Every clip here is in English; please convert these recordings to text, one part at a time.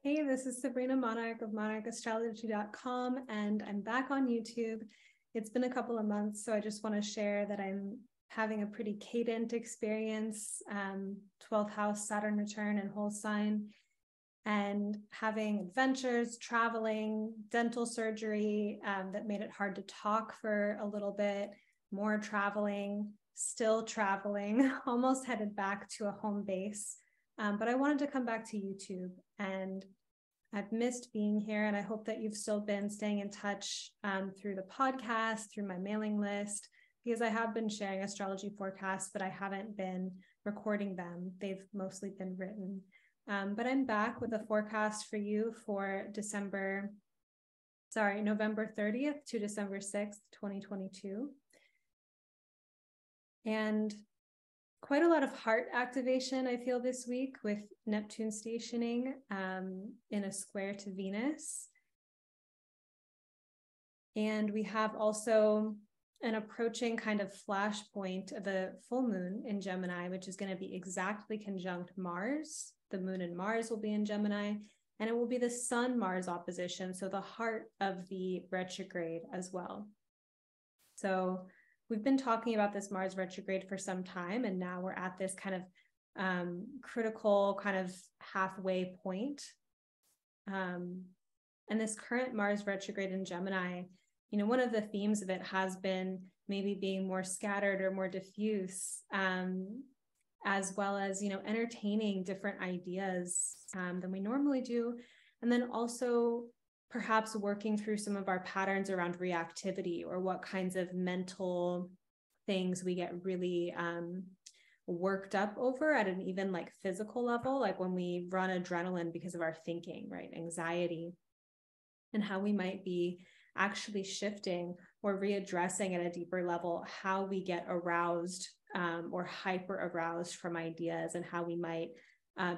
Hey, this is Sabrina Monarch of monarchastrology.com, and I'm back on YouTube. It's been a couple of months, so I just want to share that I'm having a pretty cadent experience, 12th house Saturn return and whole sign, and having adventures, traveling, dental surgery that made it hard to talk for a little bit, more traveling, still traveling, almost headed back to a home base. But I wanted to come back to YouTube, and I've missed being here, and I hope that you've still been staying in touch through the podcast, through my mailing list, because I have been sharing astrology forecasts, but I haven't been recording them. They've mostly been written. But I'm back with a forecast for you for November 30th to December 6th, 2022. And quite a lot of heart activation, I feel, this week with Neptune stationing in a square to Venus. And we have also an approaching kind of flashpoint of a full moon in Gemini, which is going to be exactly conjunct Mars. The moon and Mars will be in Gemini, and it will be the Sun-Mars opposition, so the heart of the retrograde as well. So we've been talking about this Mars retrograde for some time, and now we're at this kind of critical kind of halfway point. And this current Mars retrograde in Gemini, you know, one of the themes of it has been maybe being more scattered or more diffuse, as well as, you know, entertaining different ideas than we normally do. And then also perhaps working through some of our patterns around reactivity, or what kinds of mental things we get really worked up over at an even like physical level, like when we run adrenaline because of our thinking, right? Anxiety, and how we might be actually shifting or readdressing at a deeper level how we get aroused or hyper aroused from ideas, and how we might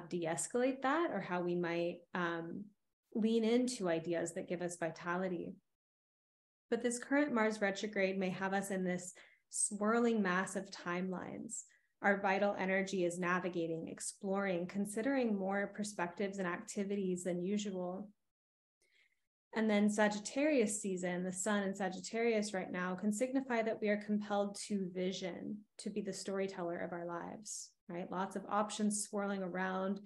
de-escalate that, or how we might lean into ideas that give us vitality. But this current Mars retrograde may have us in this swirling mass of timelines. Our vital energy is navigating, exploring, considering more perspectives and activities than usual. And then Sagittarius season, the sun in Sagittarius right now, can signify that we are compelled to vision, to be the storyteller of our lives, right? Lots of options swirling around,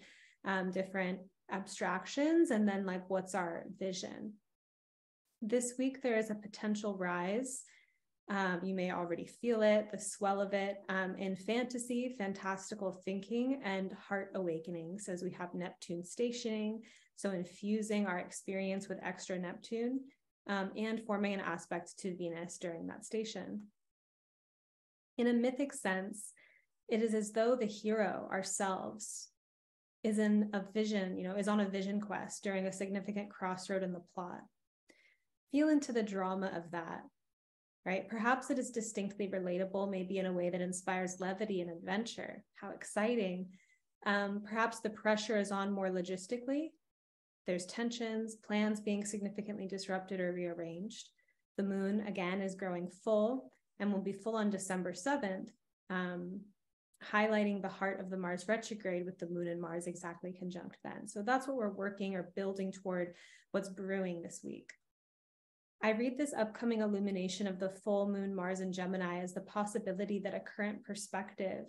different abstractions, and then like, what's our vision? This week there is a potential rise, you may already feel it, the swell of it, in fantasy, fantastical thinking, and heart awakenings, as we have Neptune stationing, so infusing our experience with extra Neptune, and forming an aspect to Venus during that station. In a mythic sense, it is as though the hero, ourselves, is in a vision, is on a vision quest during a significant crossroad in the plot. Feel into the drama of that, right? Perhaps it is distinctly relatable, maybe in a way that inspires levity and adventure. How exciting. Perhaps the pressure is on more logistically. There's tensions, plans being significantly disrupted or rearranged. The moon, again, is growing full and will be full on December 7th, highlighting the heart of the Mars retrograde with the moon and Mars exactly conjunct then. So that's what we're working or building toward, what's brewing this week. I read this upcoming illumination of the full moon Mars in Gemini as the possibility that a current perspective,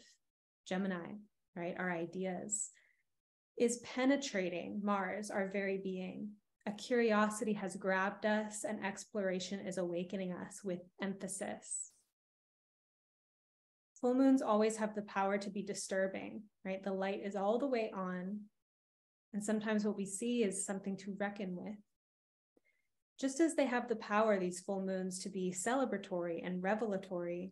Gemini, right, our ideas, is penetrating Mars, our very being. A curiosity has grabbed us, and exploration is awakening us with emphasis. Full moons always have the power to be disturbing, right? The light is all the way on, and sometimes what we see is something to reckon with. Just as they have the power, these full moons, to be celebratory and revelatory,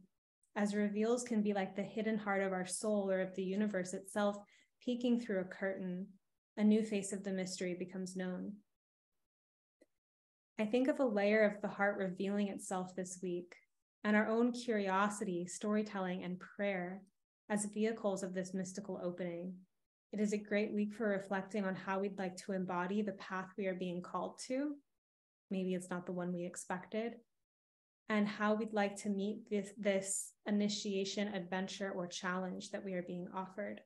as reveals can be like the hidden heart of our soul or of the universe itself peeking through a curtain, a new face of the mystery becomes known. I think of a layer of the heart revealing itself this week, and our own curiosity, storytelling, and prayer as vehicles of this mystical opening. It is a great week for reflecting on how we'd like to embody the path we are being called to. Maybe it's not the one we expected, and how we'd like to meet this initiation, adventure, or challenge that we are being offered.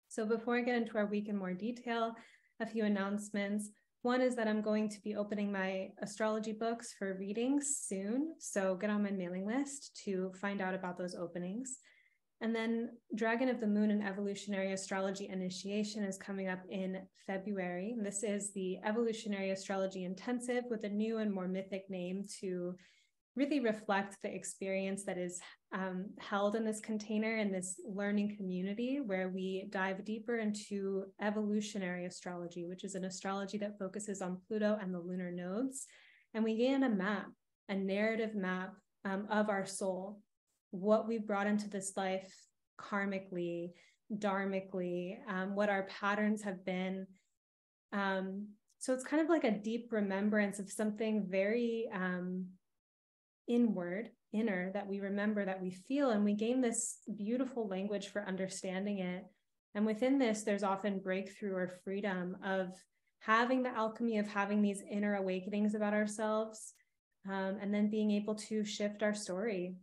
So before I get into our week in more detail, a few announcements. One is that I'm going to be opening my astrology books for readings soon. So get on my mailing list to find out about those openings. And then Dragon of the Moon and Evolutionary Astrology Initiation is coming up in February. And this is the Evolutionary Astrology Intensive with a new and more mythic name to really reflect the experience that is held in this container, in this learning community, where we dive deeper into evolutionary astrology, which is an astrology that focuses on Pluto and the lunar nodes. And we gain a map, a narrative map of our soul, what we brought into this life karmically, dharmically, what our patterns have been. So it's kind of like a deep remembrance of something very inner that we remember, that we feel, and we gain this beautiful language for understanding it. And within this, there's often breakthrough or freedom of having the alchemy of having these inner awakenings about ourselves, and then being able to shift our story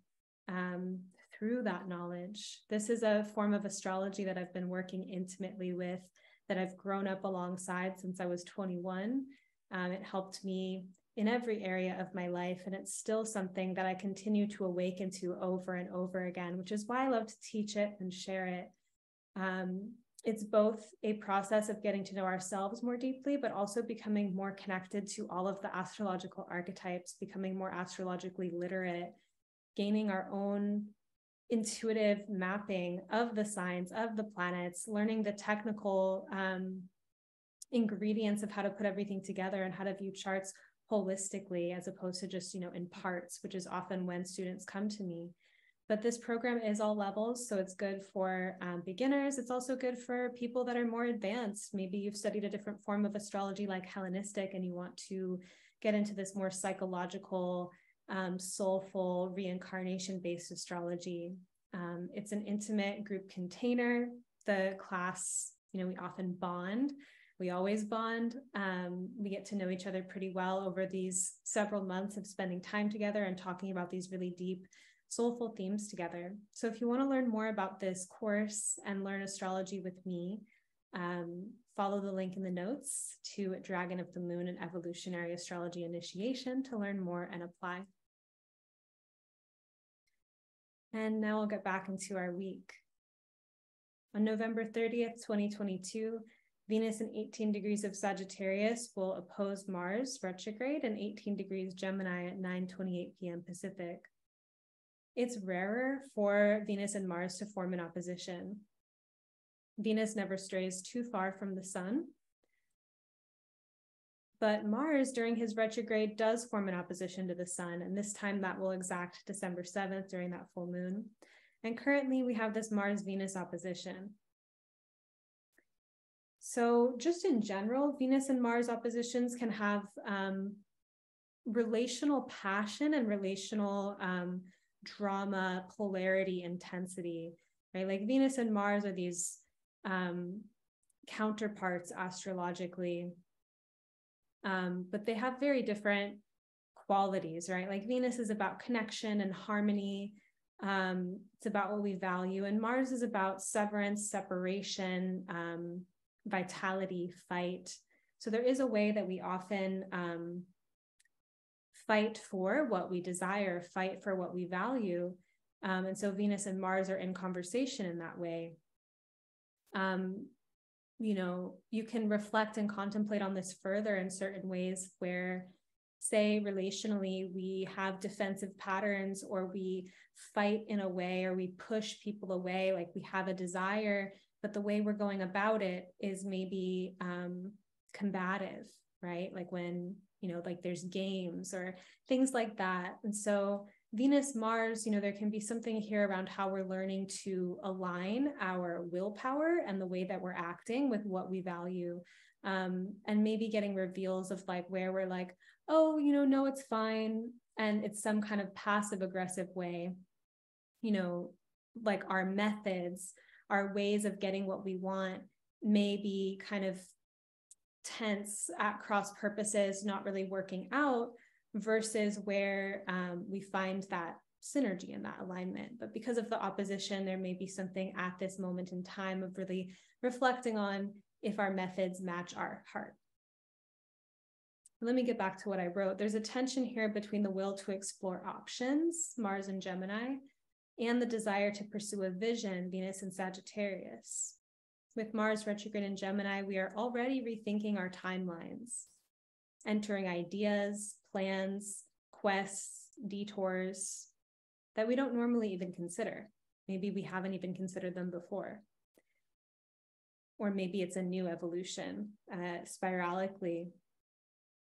through that knowledge. This is a form of astrology that I've been working intimately with, that I've grown up alongside since I was 21. It helped me in every area of my life, and it's still something that I continue to awaken to over and over again, which is why I love to teach it and share it. It's both a process of getting to know ourselves more deeply, but also becoming more connected to all of the astrological archetypes, becoming more astrologically literate, gaining our own intuitive mapping of the signs, of the planets, learning the technical ingredients of how to put everything together and how to view charts holistically, as opposed to just, in parts, which is often when students come to me. But this program is all levels, so it's good for beginners. It's also good for people that are more advanced. Maybe you've studied a different form of astrology like Hellenistic, and you want to get into this more psychological, soulful, reincarnation-based astrology. It's an intimate group container. The class, we often bond. We always bond. We get to know each other pretty well over these several months of spending time together and talking about these really deep, soulful themes together. So if you want to learn more about this course and learn astrology with me, follow the link in the notes to Dragon of the Moon and Evolutionary Astrology Initiation to learn more and apply. And now I'll get back into our week. On November 30th, 2022, Venus in 18 degrees of Sagittarius will oppose Mars retrograde in 18 degrees Gemini at 9:28 p.m. Pacific. It's rarer for Venus and Mars to form an opposition. Venus never strays too far from the sun, but Mars during his retrograde does form an opposition to the sun, and this time that will exact December 7th during that full moon. And currently we have this Mars-Venus opposition. So just in general, Venus and Mars oppositions can have relational passion and relational drama, polarity, intensity, right? Like Venus and Mars are these counterparts astrologically, but they have very different qualities, right? Like Venus is about connection and harmony. It's about what we value, and Mars is about severance, separation, vitality, fight. So there is a way that we often fight for what we desire, fight for what we value. And so Venus and Mars are in conversation in that way. You can reflect and contemplate on this further in certain ways where, say, relationally, we have defensive patterns, or we fight in a way, or we push people away, like we have a desire, but the way we're going about it is maybe combative, right? Like when, like there's games or things like that. And so Venus, Mars, there can be something here around how we're learning to align our willpower and the way that we're acting with what we value. And maybe getting reveals of like where we're like, oh, no, it's fine. And it's some kind of passive aggressive way, like our methods, our ways of getting what we want may be kind of tense at cross purposes, not really working out, versus where we find that synergy and that alignment. But because of the opposition, there may be something at this moment in time of really reflecting on, if our methods match our heart. Let me get back to what I wrote. There's a tension here between the will to explore options, Mars and Gemini, and the desire to pursue a vision, Venus and Sagittarius. With Mars retrograde in Gemini, we are already rethinking our timelines, entering ideas, plans, quests, detours that we don't normally even consider. Maybe we haven't even considered them before. Or maybe it's a new evolution, spiralically.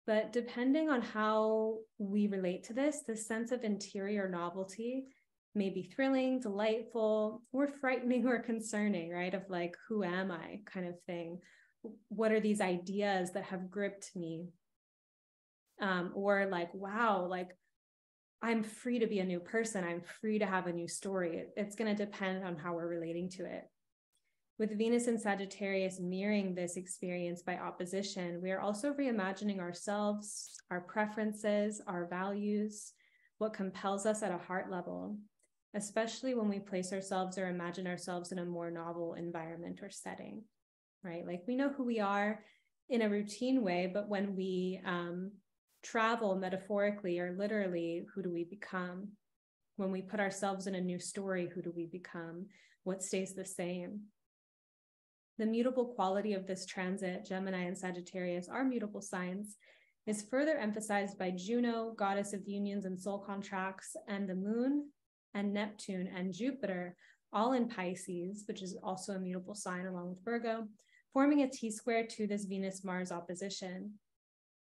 But depending on how we relate to this sense of interior novelty may be thrilling, delightful, or frightening or concerning, right? Of like, who am I kind of thing? What are these ideas that have gripped me? Or like, wow, like I'm free to be a new person. I'm free to have a new story. It's going to depend on how we're relating to it. With Venus and Sagittarius mirroring this experience by opposition, we are also reimagining ourselves, our preferences, our values, what compels us at a heart level, especially when we place ourselves or imagine ourselves in a more novel environment or setting, right? Like we know who we are in a routine way, but when we travel metaphorically or literally, who do we become? When we put ourselves in a new story, who do we become? What stays the same? The mutable quality of this transit, Gemini and Sagittarius are mutable signs, is further emphasized by Juno, goddess of unions and soul contracts, and the moon and Neptune and Jupiter, all in Pisces, which is also a mutable sign along with Virgo, forming a T-square to this Venus-Mars opposition,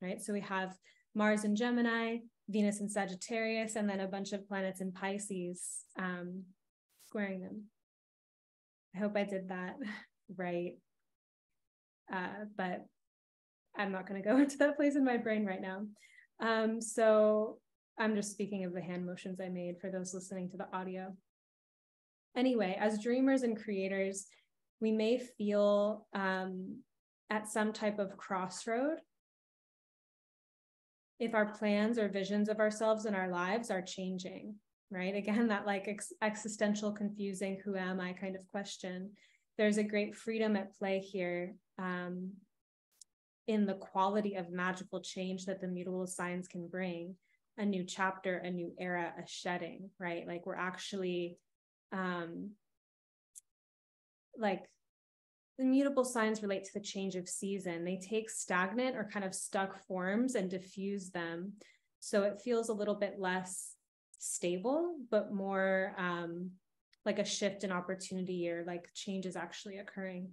right? So we have Mars in Gemini, Venus in Sagittarius, and then a bunch of planets in Pisces squaring them. I hope I did that right. But I'm not going to go into that place in my brain right now. So I'm just speaking of the hand motions I made for those listening to the audio. Anyway, as dreamers and creators, we may feel at some type of crossroad if our plans or visions of ourselves and our lives are changing, right? Again, that like existential, confusing, who am I kind of question. There's a great freedom at play here in the quality of magical change that the mutable signs can bring. A new chapter, a new era, a shedding, right? Like we're actually like the mutable signs relate to the change of season. They take stagnant or kind of stuck forms and diffuse them. So it feels a little bit less stable, but more like a shift in opportunity or like change is actually occurring.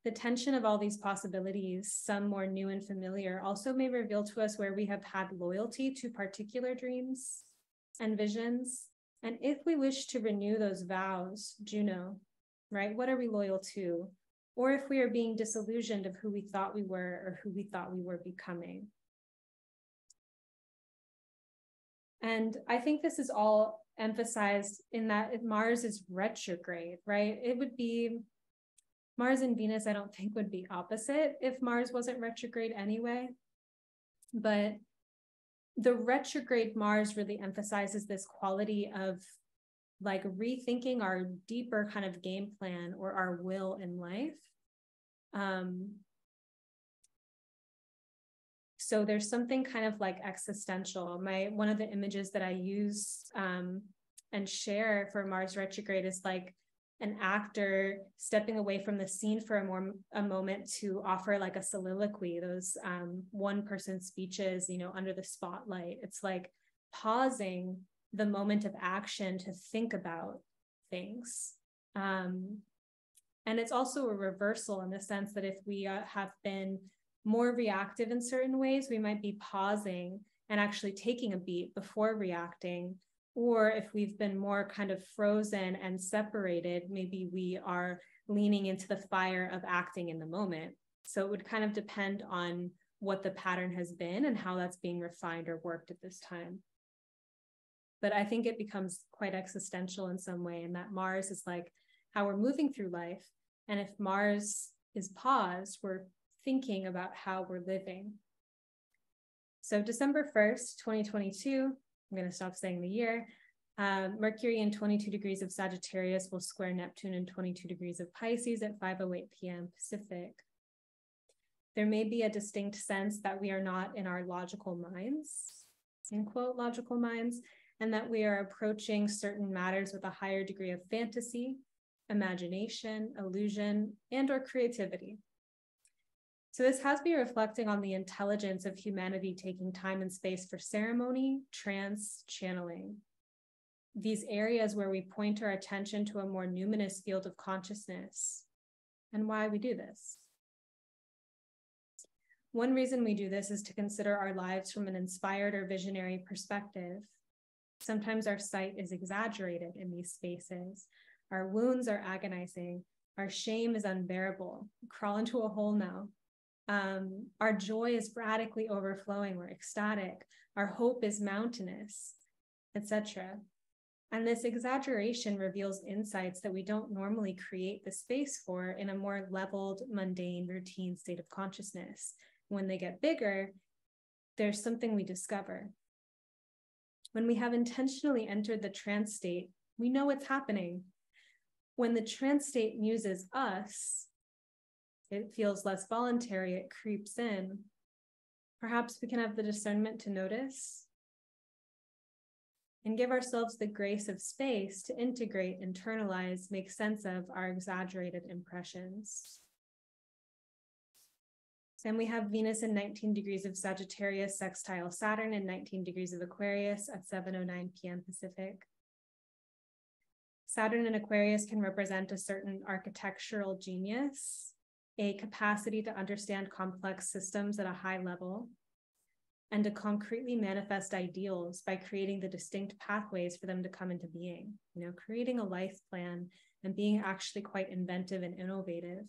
The tension of all these possibilities, some more new and familiar, also may reveal to us where we have had loyalty to particular dreams and visions. And if we wish to renew those vows, Juno, right? What are we loyal to? Or if we are being disillusioned of who we thought we were or who we thought we were becoming. And I think this is all emphasized in that Mars is retrograde, right? It would be Mars and Venus, I don't think would be opposite if Mars wasn't retrograde anyway. But the retrograde Mars really emphasizes this quality of like rethinking our deeper kind of game plan or our will in life. So there's something kind of like existential. One of the images that I use and share for Mars retrograde is like an actor stepping away from the scene for a moment to offer like a soliloquy, those one-person speeches, you know, under the spotlight. It's like pausing the moment of action to think about things. And it's also a reversal in the sense that if we have been more reactive in certain ways, we might be pausing and actually taking a beat before reacting. Or if we've been more kind of frozen and separated, maybe we are leaning into the fire of acting in the moment. So it would kind of depend on what the pattern has been and how that's being refined or worked at this time. But I think it becomes quite existential in some way, and that Mars is like how we're moving through life. And if Mars is paused, we're thinking about how we're living. So December 1st, 2022, I'm going to stop saying the year, Mercury in 22 degrees of Sagittarius will square Neptune in 22 degrees of Pisces at 5:08 p.m. Pacific. There may be a distinct sense that we are not in our logical minds, in quote, logical minds, and that we are approaching certain matters with a higher degree of fantasy, imagination, illusion, and/or creativity. So this has me reflecting on the intelligence of humanity taking time and space for ceremony, trance, channeling. These areas where we point our attention to a more numinous field of consciousness, and why we do this. One reason we do this is to consider our lives from an inspired or visionary perspective. Sometimes our sight is exaggerated in these spaces. Our wounds are agonizing. Our shame is unbearable. Crawl into a hole now. Our joy is radically overflowing. We're ecstatic. Our hope is mountainous, etc. And this exaggeration reveals insights that we don't normally create the space for in a more leveled, mundane, routine state of consciousness. When they get bigger, there's something we discover. When we have intentionally entered the trance state, we know what's happening. When the trance state muses us, it feels less voluntary, it creeps in. Perhaps we can have the discernment to notice and give ourselves the grace of space to integrate, internalize, make sense of our exaggerated impressions. And we have Venus in 19 degrees of Sagittarius sextile Saturn in 19 degrees of Aquarius at 7:09 p.m. Pacific. Saturn in Aquarius can represent a certain architectural genius, a capacity to understand complex systems at a high level, and to concretely manifest ideals by creating the distinct pathways for them to come into being, creating a life plan and being actually quite inventive and innovative.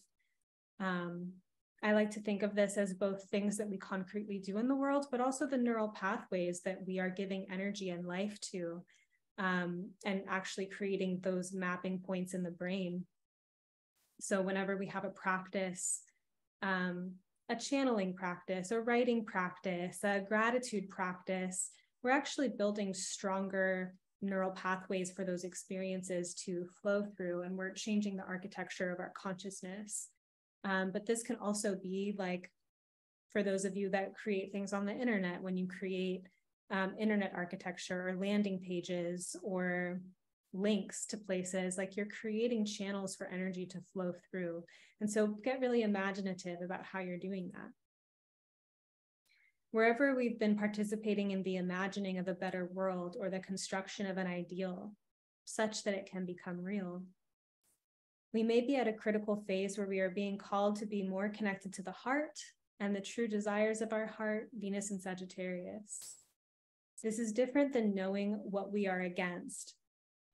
I like to think of this as both things that we concretely do in the world, but also the neural pathways that we are giving energy and life to, and actually creating those mapping points in the brain. So whenever we have a practice, a channeling practice, a writing practice, a gratitude practice, we're actually building stronger neural pathways for those experiences to flow through, and we're changing the architecture of our consciousness. But this can also be like, for those of you that create things on the internet, when you create internet architecture or landing pages or links to places, like you're creating channels for energy to flow through. And so get really imaginative about how you're doing that. Wherever we've been participating in the imagining of a better world or the construction of an ideal such that it can become real, we may be at a critical phase where we are being called to be more connected to the heart and the true desires of our heart, Venus and Sagittarius. This is different than knowing what we are against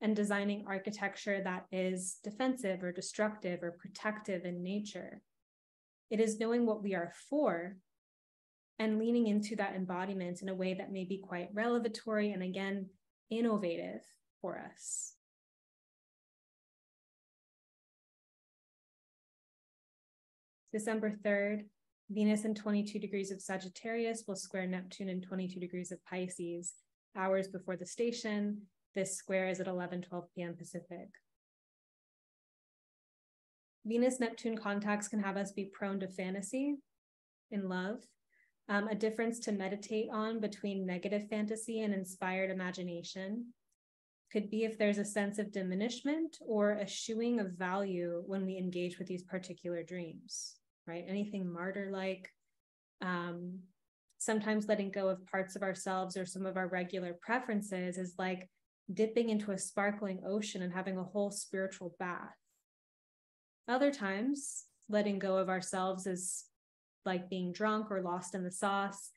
and designing architecture that is defensive or destructive or protective in nature. It is knowing what we are for and leaning into that embodiment in a way that may be quite revelatory and, again, innovative for us. December 3rd, Venus in 22 degrees of Sagittarius will square Neptune in 22 degrees of Pisces, hours before the station. This square is at 11:12 p.m. Pacific. Venus-Neptune contacts can have us be prone to fantasy in love, a difference to meditate on between negative fantasy and inspired imagination. Could be if there's a sense of diminishment or eschewing of value when we engage with these particular dreams, right? Anything martyr-like, sometimes letting go of parts of ourselves or some of our regular preferences is like dipping into a sparkling ocean and having a whole spiritual bath. Other times, letting go of ourselves is like being drunk or lost in the sauce,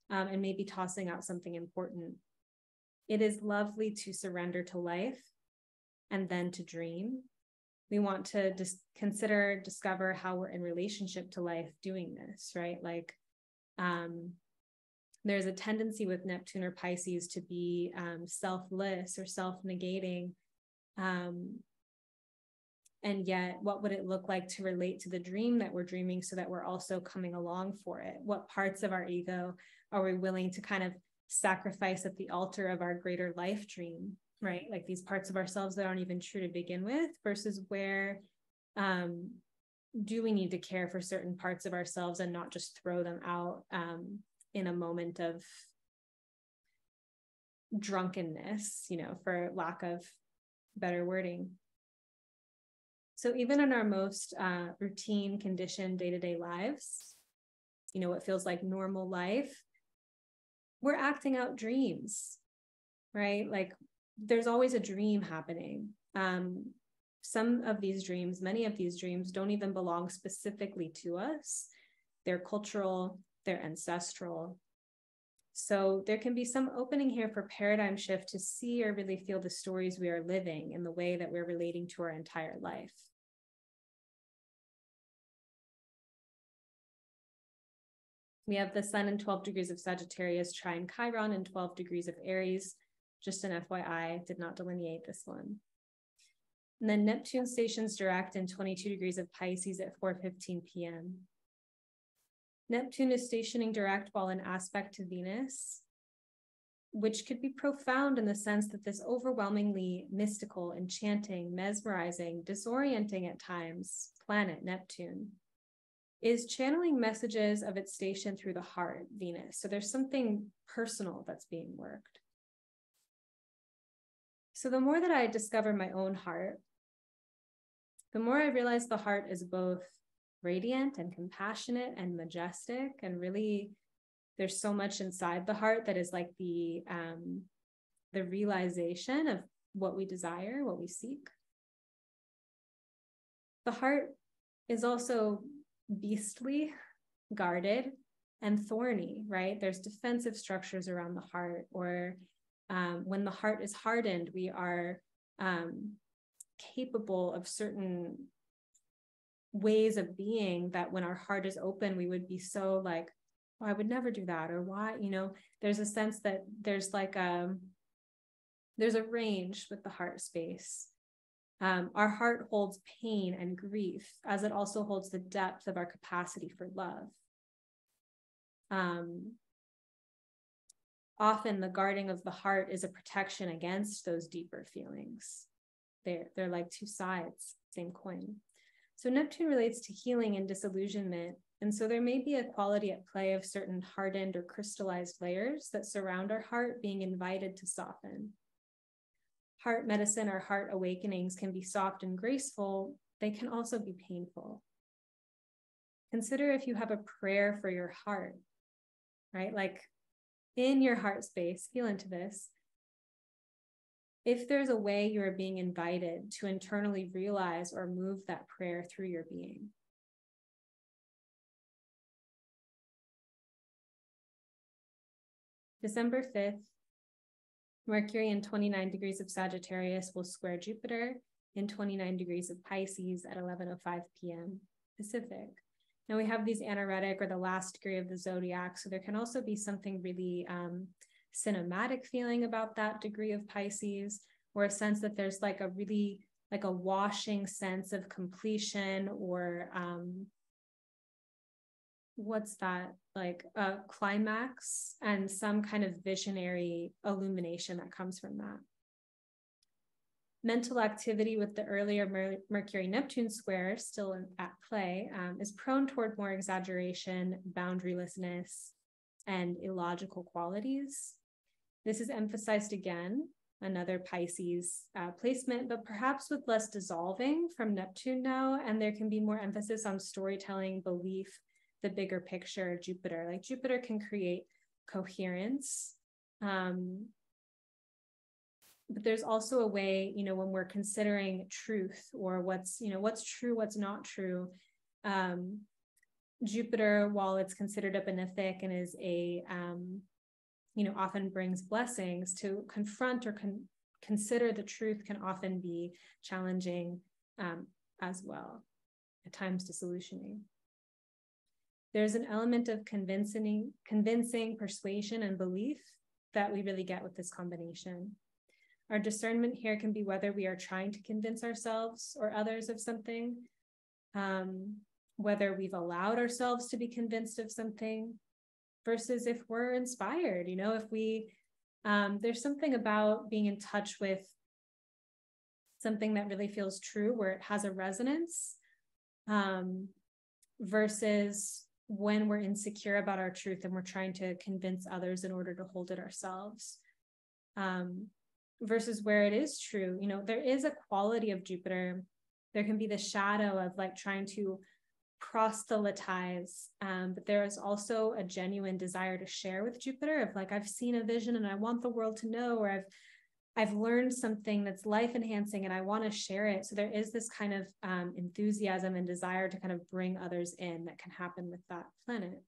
and maybe tossing out something important. It is lovely to surrender to life and then to dream. We want to discover how we're in relationship to life doing this, right? Like, there's a tendency with Neptune or Pisces to be selfless or self-negating. And yet, what would it look like to relate to the dream that we're dreaming so that we're also coming along for it? What parts of our ego are we willing to kind of sacrifice at the altar of our greater life dream? right? Like these parts of ourselves that aren't even true to begin with, versus where do we need to care for certain parts of ourselves and not just throw them out in a moment of drunkenness, for lack of better wording. So even in our most routine, conditioned day-to-day lives, what feels like normal life, we're acting out dreams, right? Like there's always a dream happening. Some of these dreams, many of these dreams don't even belong specifically to us. They're cultural, they're ancestral. So there can be some opening here for paradigm shift to see or really feel the stories we are living in the way that we're relating to our entire life. We have the sun in 12 degrees of Sagittarius, trine Chiron in 12 degrees of Aries. Just an FYI, did not delineate this one. And then Neptune stations direct in 22 degrees of Pisces at 4:15 p.m. Neptune is stationing direct while in aspect to Venus, which could be profound in the sense that this overwhelmingly mystical, enchanting, mesmerizing, disorienting at times planet, Neptune, is channeling messages of its station through the heart, Venus. So there's something personal that's being worked. So the more that I discover my own heart, the more I realize the heart is both radiant and compassionate and majestic, and really there's so much inside the heart that is like the realization of what we desire, what we seek. The heart is also beastly, guarded, and thorny, right? There's defensive structures around the heart, or when the heart is hardened, we are capable of certain ways of being that when our heart is open, we would be so like, oh, I would never do that, or why, there's a sense that there's like there's a range with the heart space. Our heart holds pain and grief, as it also holds the depth of our capacity for love. Often the guarding of the heart is a protection against those deeper feelings. They're like two sides, same coin. So Neptune relates to healing and disillusionment. And so there may be a quality at play of certain hardened or crystallized layers that surround our heart being invited to soften. Heart medicine or heart awakenings can be soft and graceful. They can also be painful. Consider if you have a prayer for your heart, right? Like in your heart space, feel into this. If there's a way you are being invited to internally realize or move that prayer through your being. December 5th, Mercury in 29 degrees of Sagittarius will square Jupiter in 29 degrees of Pisces at 11:05 p.m. Pacific. Now we have these anaretic or the last degree of the zodiac. So there can also be something really cinematic feeling about that degree of Pisces, or a sense that there's like a really like a washing sense of completion, or what's that, like a climax and some kind of visionary illumination that comes from that. Mental activity with the earlier Mercury-Neptune square still at play is prone toward more exaggeration, boundarylessness, and illogical qualities. This is emphasized again, another Pisces placement, but perhaps with less dissolving from Neptune now, and there can be more emphasis on storytelling, belief, the bigger picture, Jupiter. Like Jupiter can create coherence, but there's also a way, when we're considering truth or what's true, what's not true. Jupiter, while it's considered a benefic and is a, often brings blessings, to confront or consider the truth can often be challenging as well, at times disillusioning. There's an element of convincing, persuasion, and belief that we really get with this combination. Our discernment here can be whether we are trying to convince ourselves or others of something, whether we've allowed ourselves to be convinced of something, versus if we're inspired, if we There's something about being in touch with something that really feels true, where it has a resonance, versus when we're insecure about our truth and we're trying to convince others in order to hold it ourselves. Versus where it is true, there is a quality of Jupiter. There can be the shadow of like trying to proselytize, but there is also a genuine desire to share with Jupiter of like, I've seen a vision and I want the world to know, or I've learned something that's life enhancing and I want to share it. So there is this kind of enthusiasm and desire to kind of bring others in that can happen with that planet.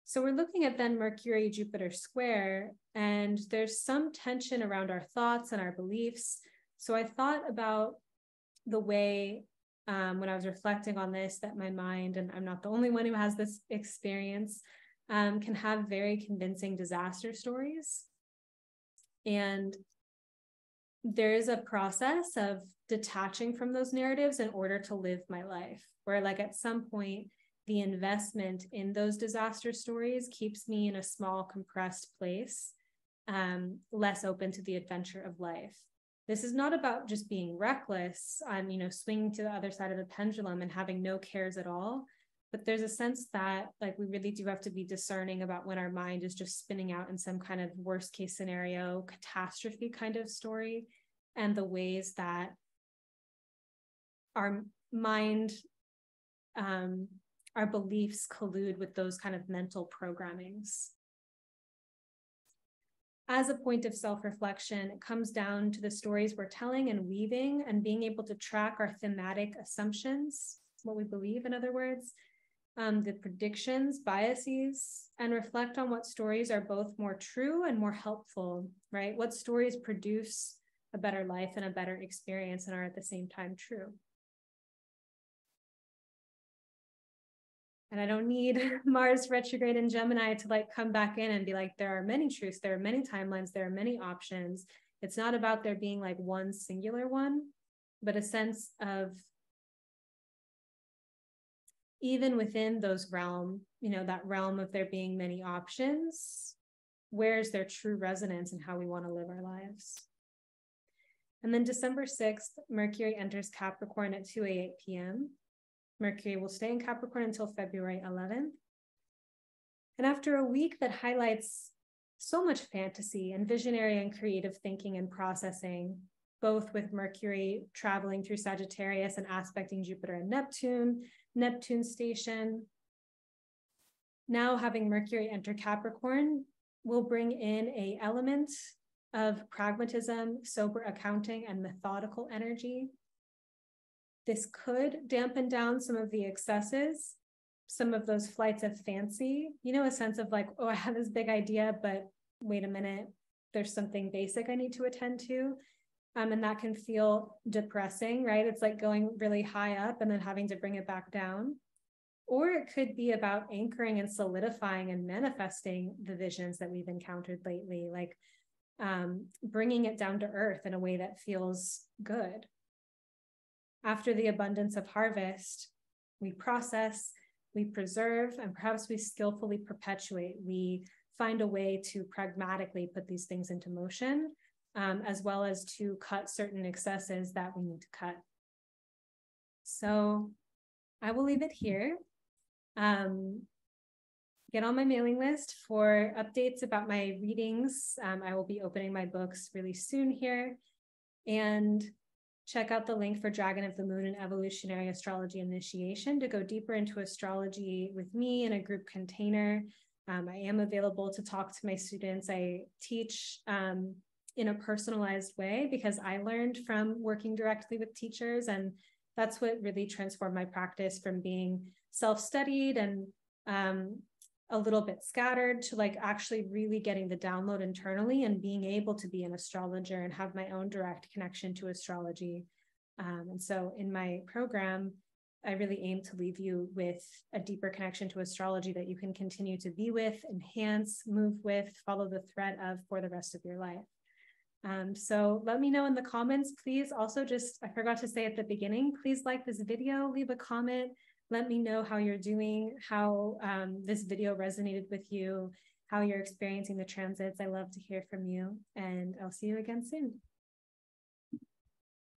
So we're looking at then Mercury Jupiter square, and there's some tension around our thoughts and our beliefs. So I thought about the way when I was reflecting on this, that my mind, and I'm not the only one who has this experience, can have very convincing disaster stories. And there is a process of detaching from those narratives in order to live my life, where like at some point, the investment in those disaster stories keeps me in a small, compressed place, less open to the adventure of life. This is not about just being reckless, swinging to the other side of the pendulum and having no cares at all. But there's a sense that like we really do have to be discerning about when our mind is just spinning out in some kind of worst case scenario, catastrophe kind of story, and the ways that our mind, our beliefs collude with those kind of mental programmings. As a point of self-reflection, it comes down to the stories we're telling and weaving and being able to track our thematic assumptions, what we believe, in other words, the predictions, biases, and reflect on what stories are both more true and more helpful, right? What stories produce a better life and a better experience and are at the same time true. And I don't need Mars retrograde in Gemini to like come back in and be like, there are many truths, there are many timelines, there are many options. It's not about there being like one singular one, but a sense of even within those realm, that realm of there being many options, where's their true resonance in how we want to live our lives. And then December 6th, Mercury enters Capricorn at 2:08 p.m. Mercury will stay in Capricorn until February 11th. And after a week that highlights so much fantasy and visionary and creative thinking and processing, both with Mercury traveling through Sagittarius and aspecting Jupiter and Neptune station, now having Mercury enter Capricorn will bring in an element of pragmatism, sober accounting, and methodical energy. This could dampen down some of the excesses, some of those flights of fancy, a sense of like, oh, I have this big idea, but wait a minute, there's something basic I need to attend to. And that can feel depressing, right? It's like going really high up and then having to bring it back down. Or it could be about anchoring and solidifying and manifesting the visions that we've encountered lately, like bringing it down to earth in a way that feels good. After the abundance of harvest, we process, we preserve, and perhaps we skillfully perpetuate. We find a way to pragmatically put these things into motion, as well as to cut certain excesses that we need to cut. So I will leave it here. Get on my mailing list for updates about my readings. I will be opening my books really soon here. And check out the link for Dragon of the Moon and Evolutionary Astrology Initiation to go deeper into astrology with me in a group container. I am available to talk to my students. I teach in a personalized way because I learned from working directly with teachers, and that's what really transformed my practice from being self-studied and a little bit scattered to like actually really getting the download internally and being able to be an astrologer and have my own direct connection to astrology. And so in my program, I really aim to leave you with a deeper connection to astrology that you can continue to be with, enhance, move with, follow the thread of for the rest of your life. So let me know in the comments, please. Also, I forgot to say at the beginning, please like this video, leave a comment. Let me know how you're doing, how this video resonated with you. how you're experiencing the transits. I love to hear from you, and I'll see you again soon.